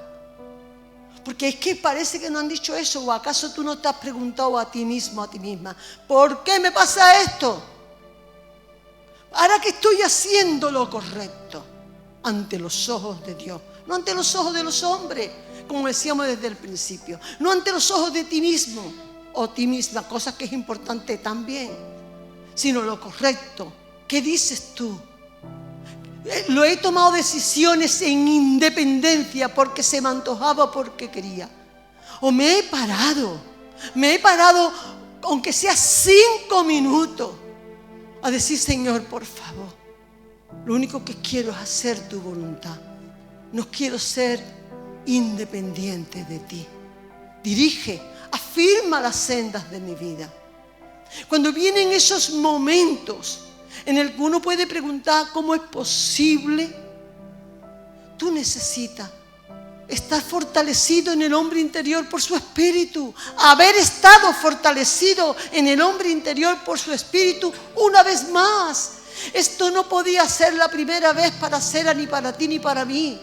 Porque es que parece que no han dicho eso. ¿O acaso tú no te has preguntado a ti mismo, a ti misma, ¿por qué me pasa esto? Ahora que estoy haciendo lo correcto ante los ojos de Dios, no ante los ojos de los hombres, como decíamos desde el principio, no ante los ojos de ti mismo o ti misma, cosa que es importante también, sino lo correcto. ¿Qué dices tú? Lo he tomado decisiones en independencia porque se me antojaba, porque quería. O me he parado, aunque sea 5 minutos, a decir: Señor, por favor, lo único que quiero es hacer tu voluntad. No quiero ser independiente de ti. Dirige, afirma las sendas de mi vida. Cuando vienen esos momentos en el que uno puede preguntar cómo es posible, tú necesitas estar fortalecido en el hombre interior por su espíritu, haber estado fortalecido en el hombre interior por su espíritu una vez más. Esto no podía ser la primera vez para Sera, ni para ti, ni para mí.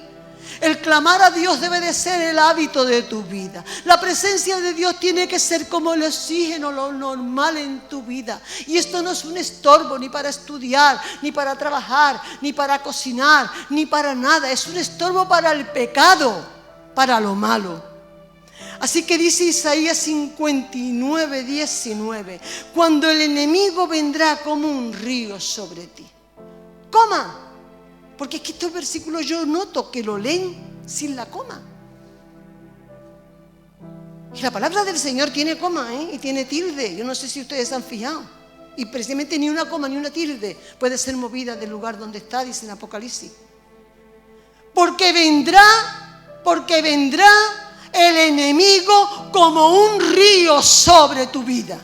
El clamar a Dios debe de ser el hábito de tu vida. La presencia de Dios tiene que ser como el oxígeno, lo normal en tu vida. Y esto no es un estorbo ni para estudiar, ni para trabajar, ni para cocinar, ni para nada. Es un estorbo para el pecado, para lo malo. Así que dice Isaías 59, 19: cuando el enemigo vendrá como un río sobre ti. Coma. Porque es que estos versículos yo noto que lo leen sin la coma. Y la palabra del Señor tiene coma, y tiene tilde. Yo no sé si ustedes han fijado. Y precisamente ni una coma ni una tilde puede ser movida del lugar donde está, dice en Apocalipsis. Porque vendrá el enemigo como un río sobre tu vida.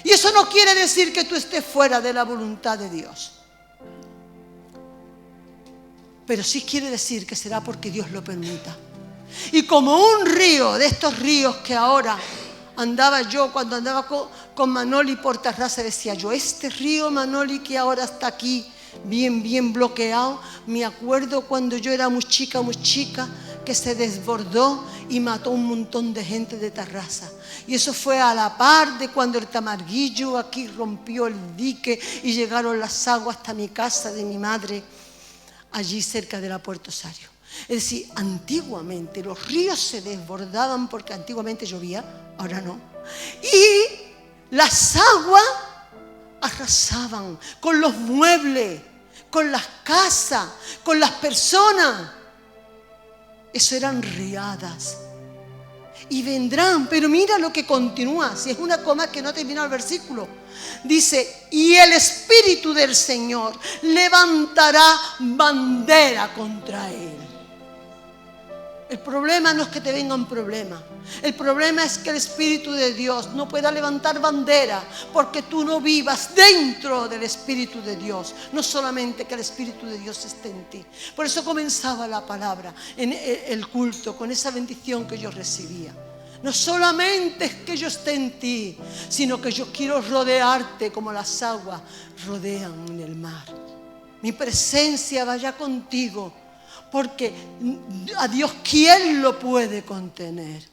Y eso no quiere decir que tú estés fuera de la voluntad de Dios. Pero sí quiere decir que será porque Dios lo permita. Y como un río, de estos ríos que ahora andaba yo, cuando andaba con Manoli por Tarrasa, decía yo: este río, Manoli, que ahora está aquí bien bloqueado, me acuerdo cuando yo era muy chica, que se desbordó y mató un montón de gente de Tarrasa. Y eso fue a la par de cuando el Tamarguillo aquí rompió el dique y llegaron las aguas hasta mi casa de mi madre, allí cerca de la Puerto Osario. Es decir, antiguamente los ríos se desbordaban porque antiguamente llovía, ahora no. Y las aguas arrasaban con los muebles, con las casas, con las personas. Eso eran riadas. Y vendrán, pero mira lo que continúa, si es una coma que no termina el versículo. Dice: y el Espíritu del Señor levantará bandera contra él. El problema no es que te vengan problemas. El problema es que el Espíritu de Dios no pueda levantar bandera porque tú no vivas dentro del Espíritu de Dios. No solamente que el Espíritu de Dios esté en ti. Por eso comenzaba la palabra en el culto con esa bendición que yo recibía. No solamente es que yo esté en ti, sino que yo quiero rodearte como las aguas rodean en el mar. Mi presencia vaya contigo, porque a Dios, ¿quién lo puede contener?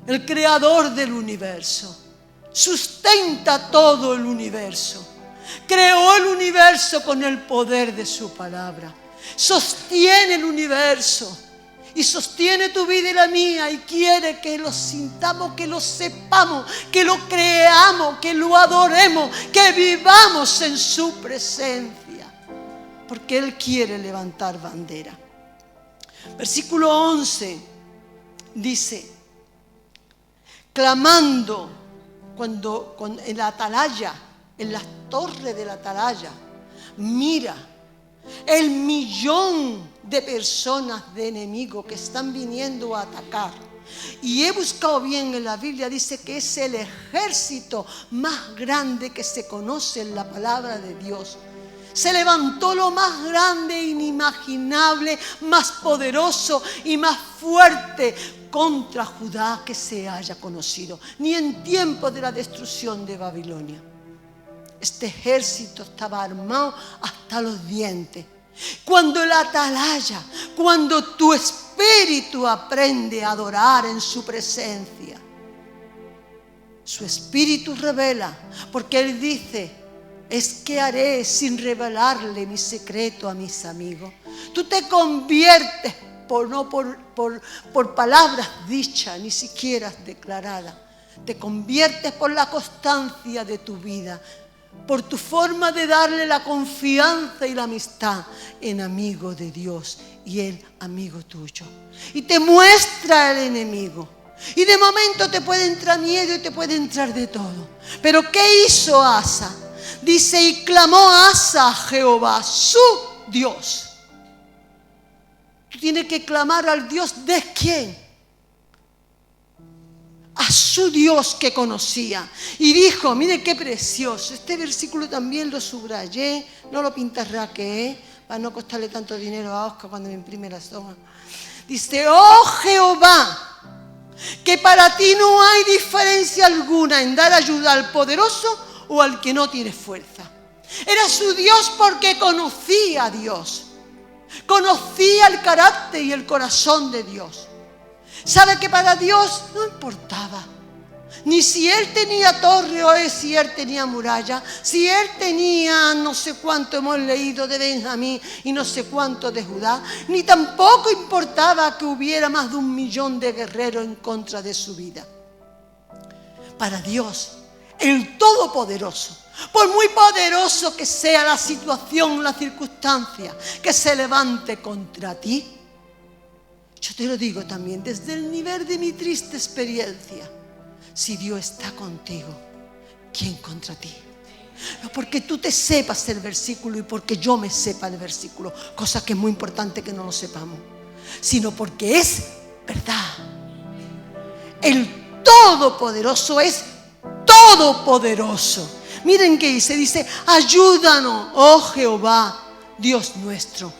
El creador del universo sustenta todo el universo. Creó el universo con el poder de su palabra. Sostiene el universo. Y sostiene tu vida y la mía, y quiere que lo sintamos, que lo sepamos, que lo creamos, que lo adoremos, que vivamos en su presencia. Porque Él quiere levantar bandera. Versículo 11 dice, clamando en la atalaya, en las torres de la atalaya, mira el millón de personas de enemigos que están viniendo a atacar. Y he buscado bien en la Biblia, dice que es el ejército más grande que se conoce en la palabra de Dios. Se levantó lo más grande e inimaginable, más poderoso y más fuerte contra Judá que se haya conocido, ni en tiempo de la destrucción de Babilonia. Este ejército estaba armado hasta los dientes. Cuando la atalaya, cuando tu espíritu aprende a adorar en su presencia, su espíritu revela, porque Él dice, es que haré sin revelarle mi secreto a mis amigos. Tú te conviertes no por palabras dichas, ni siquiera declaradas. Te conviertes por la constancia de tu vida, por tu forma de darle la confianza y la amistad en amigo de Dios y Él amigo tuyo. Y te muestra el enemigo. Y de momento te puede entrar miedo y te puede entrar de todo. Pero ¿qué hizo Asa? Dice, y clamó Asa a Jehová, su Dios. Tú tienes que clamar al Dios de ¿quién? A su Dios que conocía. Y dijo, mire qué precioso. Este versículo también lo subrayé. No lo pintará que es, para no costarle tanto dinero a Oscar cuando me imprime las hojas. Dice, oh Jehová, que para ti no hay diferencia alguna en dar ayuda al poderoso o al que no tiene fuerza. Era su Dios porque conocía a Dios. Conocía el carácter y el corazón de Dios. Sabe que para Dios no importaba ni si Él tenía torre o si Él tenía muralla, si Él tenía no sé cuánto hemos leído de Benjamín y no sé cuánto de Judá, ni tampoco importaba que hubiera más de 1 millón de guerreros en contra de su vida. Para Dios, el Todopoderoso, por muy poderoso que sea la situación, la circunstancia que se levante contra ti, yo te lo digo también desde el nivel de mi triste experiencia, si Dios está contigo, ¿quién contra ti? No porque tú te sepas el versículo y porque yo me sepa el versículo, cosa que es muy importante que no lo sepamos, sino porque es verdad. El Todopoderoso es todopoderoso. Miren qué dice, ayúdanos, oh Jehová, Dios nuestro.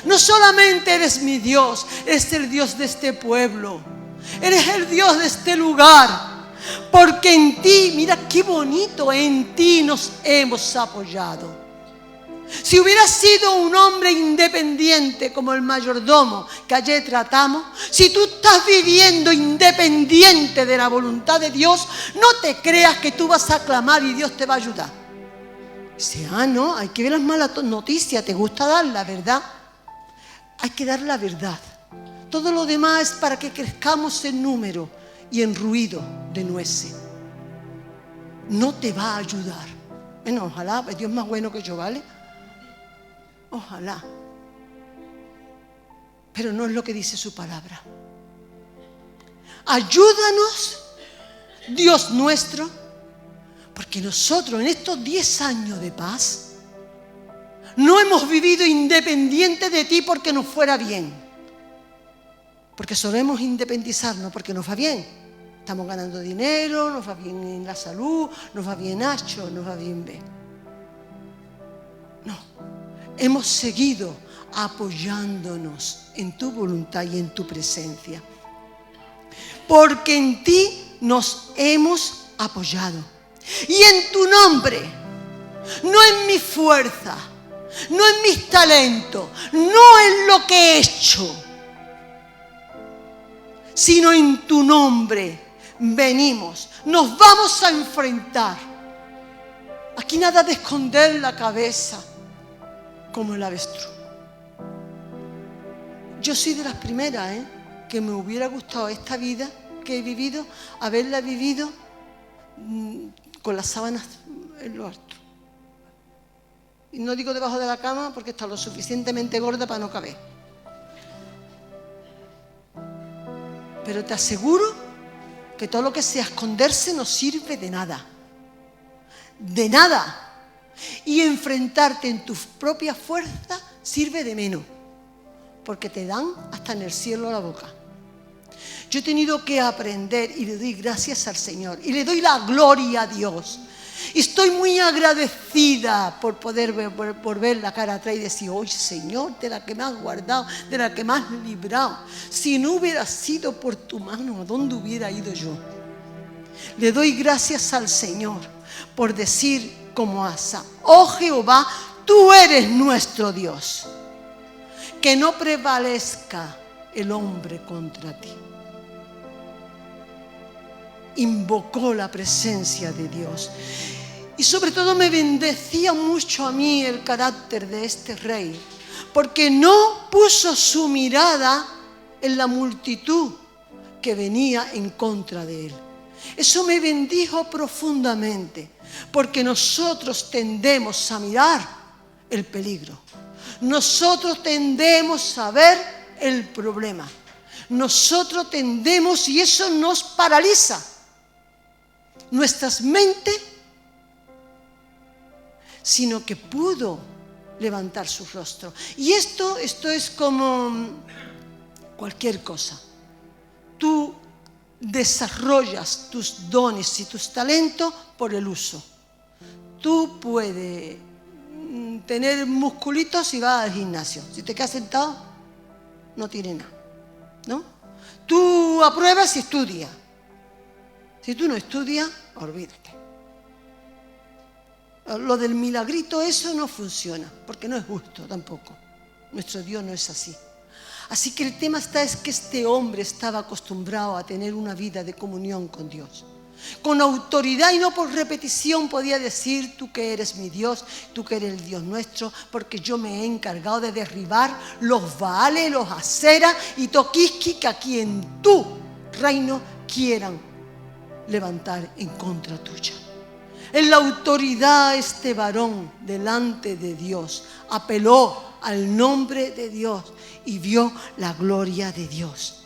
No solamente eres mi Dios, eres el Dios de este pueblo, eres el Dios de este lugar, porque en ti, mira qué bonito, en ti nos hemos apoyado. Si hubieras sido un hombre independiente como el mayordomo que ayer tratamos, si tú estás viviendo independiente de la voluntad de Dios, no te creas que tú vas a clamar y Dios te va a ayudar. Dice, no, hay que ver las malas noticias, te gusta dar la verdad. Hay que dar la verdad. Todo lo demás es para que crezcamos en número y en ruido de nueces. No te va a ayudar. Bueno, ojalá, Dios es más bueno que yo, ¿vale? Ojalá. Pero no es lo que dice su palabra. Ayúdanos, Dios nuestro, porque nosotros en estos 10 años de paz no hemos vivido independiente de ti porque nos fuera bien. Porque solemos independizarnos porque nos va bien. Estamos ganando dinero, nos va bien en la salud, nos va bien H, nos va bien B. No, hemos seguido apoyándonos en tu voluntad y en tu presencia. Porque en ti nos hemos apoyado. Y en tu nombre, no en mi fuerza, no en mis talentos, no en lo que he hecho, sino en tu nombre venimos, nos vamos a enfrentar. Aquí nada de esconder la cabeza como el avestruz. Yo soy de las primeras, que me hubiera gustado esta vida que he vivido, haberla vivido con las sábanas en lo alto. Y no digo debajo de la cama porque está lo suficientemente gorda para no caber. Pero te aseguro que todo lo que sea esconderse no sirve de nada. De nada. Y enfrentarte en tu propia fuerza sirve de menos, porque te dan hasta en el cielo la boca. Yo he tenido que aprender y le doy gracias al Señor y le doy la gloria a Dios. Y estoy muy agradecida por poder por ver la cara atrás y decir: oye, Señor, de la que me has guardado, de la que me has librado. Si no hubiera sido por tu mano, ¿a dónde hubiera ido yo? Le doy gracias al Señor por decir como Asa: oh Jehová, tú eres nuestro Dios. Que no prevalezca el hombre contra ti. Invocó la presencia de Dios. Y sobre todo me bendecía mucho a mí el carácter de este rey, porque no puso su mirada en la multitud que venía en contra de él. Eso me bendijo profundamente, porque nosotros tendemos a mirar el peligro. Nosotros tendemos a ver el problema. Nosotros tendemos, y eso nos paraliza nuestras mentes, sino que pudo levantar su rostro. Y esto es como cualquier cosa. Tú desarrollas tus dones y tus talentos por el uso. Tú puedes tener musculitos y vas al gimnasio. Si te quedas sentado, no tiene nada, ¿no? Tú apruebas y estudias. Si tú no estudias, olvídate. Lo del milagrito, eso no funciona, porque no es justo tampoco. Nuestro Dios no es así. Así que el tema es que este hombre estaba acostumbrado a tener una vida de comunión con Dios. Con autoridad y no por repetición podía decir: tú que eres mi Dios, tú que eres el Dios nuestro, porque yo me he encargado de derribar los Baales, los Aseras y Toquisqui que aquí en tu reino quieran levantar en contra tuya. En la autoridad este varón delante de Dios apeló al nombre de Dios y vio la gloria de Dios.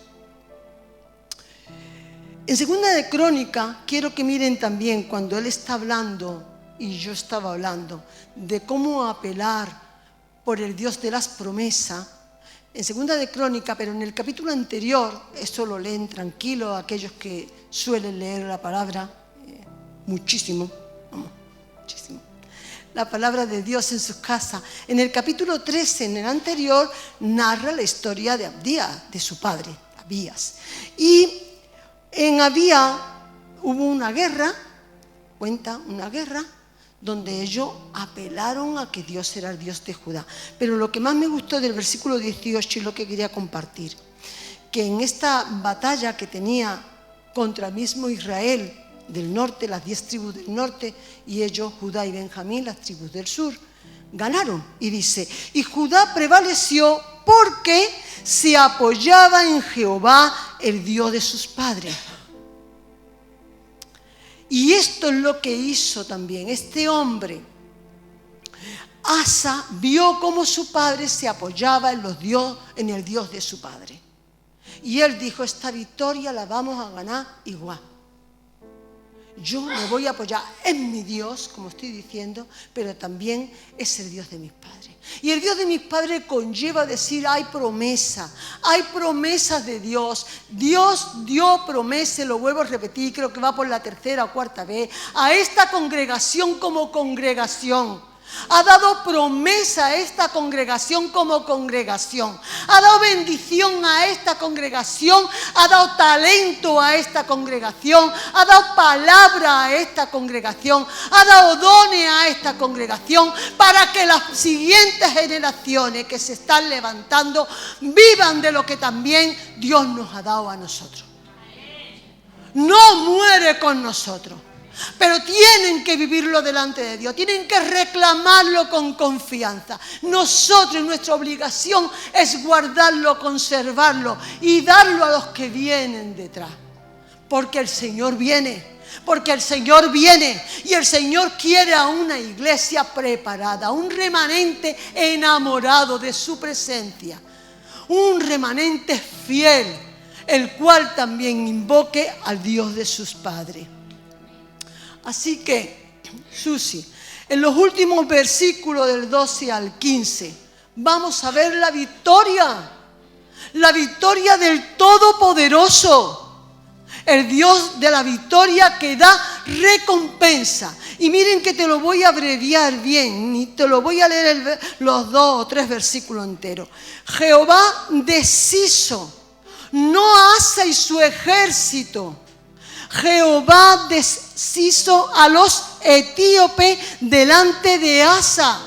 En Segunda de Crónica, quiero que miren también cuando él está hablando y yo estaba hablando de cómo apelar por el Dios de las promesas. En Segunda de Crónica, pero en el capítulo anterior, esto lo leen tranquilo aquellos que suelen leer la palabra muchísimo, la palabra de Dios en sus casas. En el capítulo 13, en el anterior, narra la historia de Abdías, de su padre, Abías. Y en Abías hubo una guerra, cuenta una guerra, donde ellos apelaron a que Dios era el Dios de Judá. Pero lo que más me gustó del versículo 18 y lo que quería compartir, que en esta batalla que tenía contra el mismo Israel del norte, las 10 tribus del norte, y ellos, Judá y Benjamín, las tribus del sur, ganaron. Y dice: y Judá prevaleció porque se apoyaba en Jehová, el Dios de sus padres. Y esto es lo que hizo también este hombre. Asa vio cómo su padre se apoyaba en el Dios de su padre. Y él dijo: esta victoria la vamos a ganar igual. Yo me voy a apoyar en mi Dios, como estoy diciendo, pero también es el Dios de mis padres. Y el Dios de mis padres conlleva decir: hay promesas de Dios. Dios dio promesa, lo vuelvo a repetir, creo que va por la tercera o cuarta vez, a esta congregación como congregación. Ha dado promesa a esta congregación como congregación. Ha dado bendición a esta congregación. Ha dado talento a esta congregación. Ha dado palabra a esta congregación. Ha dado dones a esta congregación para que las siguientes generaciones que se están levantando vivan de lo que también Dios nos ha dado a nosotros. No muere con nosotros. Pero tienen que vivirlo delante de Dios, tienen que reclamarlo con confianza. Nosotros, nuestra obligación es guardarlo, conservarlo y darlo a los que vienen detrás. Porque el Señor viene, y el Señor quiere a una iglesia preparada, un remanente enamorado de su presencia, un remanente fiel. el cual también invoque al Dios de sus padres. Así que, Susi, en los últimos versículos del 12 al 15, vamos a ver la victoria del Todopoderoso, el Dios de la victoria que da recompensa. Y miren que te lo voy a abreviar bien, ni te lo voy a leer los 2 o 3 versículos enteros. Jehová deshizo, no Asa y su ejército. Jehová deshizo a los etíopes delante de Asa.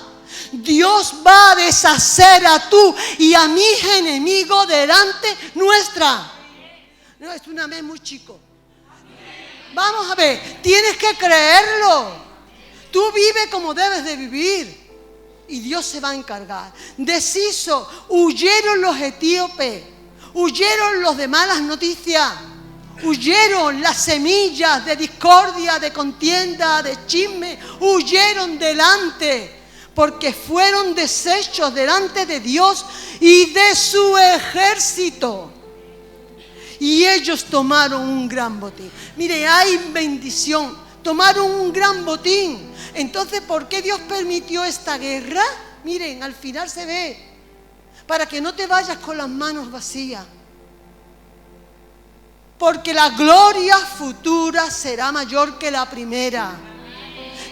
Dios va a deshacer a tú y a mis enemigos delante nuestra. No, es un amén muy chico. Vamos a ver, tienes que creerlo. Tú vive como debes de vivir y Dios se va a encargar. Deshizo, huyeron los etíopes, huyeron los de malas noticias, huyeron las semillas de discordia, de contienda, de chisme, huyeron delante, porque fueron deshechos delante de Dios y de su ejército. Y ellos tomaron un gran botín. Mire, hay bendición. Tomaron un gran botín. Entonces, ¿por qué Dios permitió esta guerra? Miren, al final se ve. Para que no te vayas con las manos vacías. Porque la gloria futura será mayor que la primera.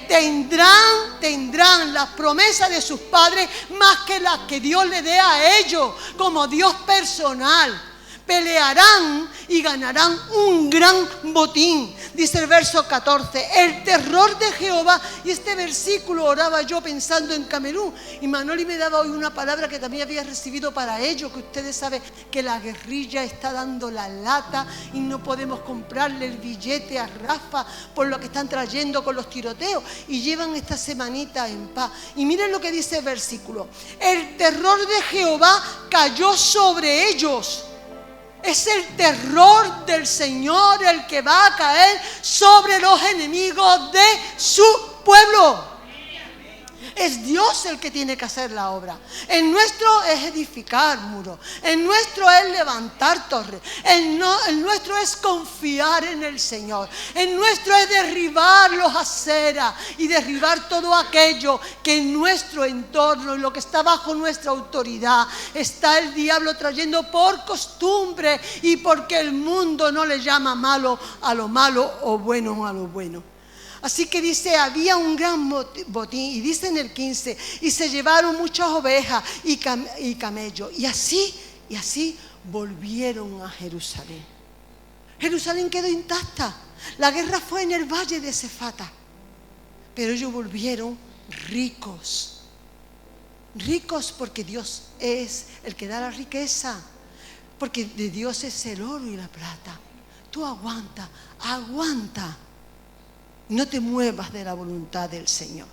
Tendrán las promesas de sus padres más que las que Dios le dé a ellos como Dios personal. Pelearán y ganarán un gran botín. Dice el verso 14, el terror de Jehová. Y este versículo oraba yo pensando en Camerún. Y Manoli me daba hoy una palabra que también había recibido para ellos, que ustedes saben que la guerrilla está dando la lata y no podemos comprarle el billete a Rafa por lo que están trayendo con los tiroteos. Y llevan esta semanita en paz. Y miren lo que dice el versículo. El terror de Jehová cayó sobre ellos. Es el terror del Señor el que va a caer sobre los enemigos de su pueblo. Es Dios el que tiene que hacer la obra. El nuestro es edificar muros. El nuestro es levantar torres. El nuestro es confiar en el Señor. El nuestro es derribar los aceras y derribar todo aquello que en nuestro entorno, en lo que está bajo nuestra autoridad, está el diablo trayendo por costumbre y porque el mundo no le llama malo a lo malo o bueno a lo bueno. Así que dice, había un gran botín, y dice en el 15, y se llevaron muchas ovejas y camellos, y así volvieron a Jerusalén. Jerusalén quedó intacta. La guerra fue en el valle de Cefata, pero ellos volvieron ricos. Ricos porque Dios es el que da la riqueza, porque de Dios es el oro y la plata. Tú aguanta. No te muevas de la voluntad del Señor.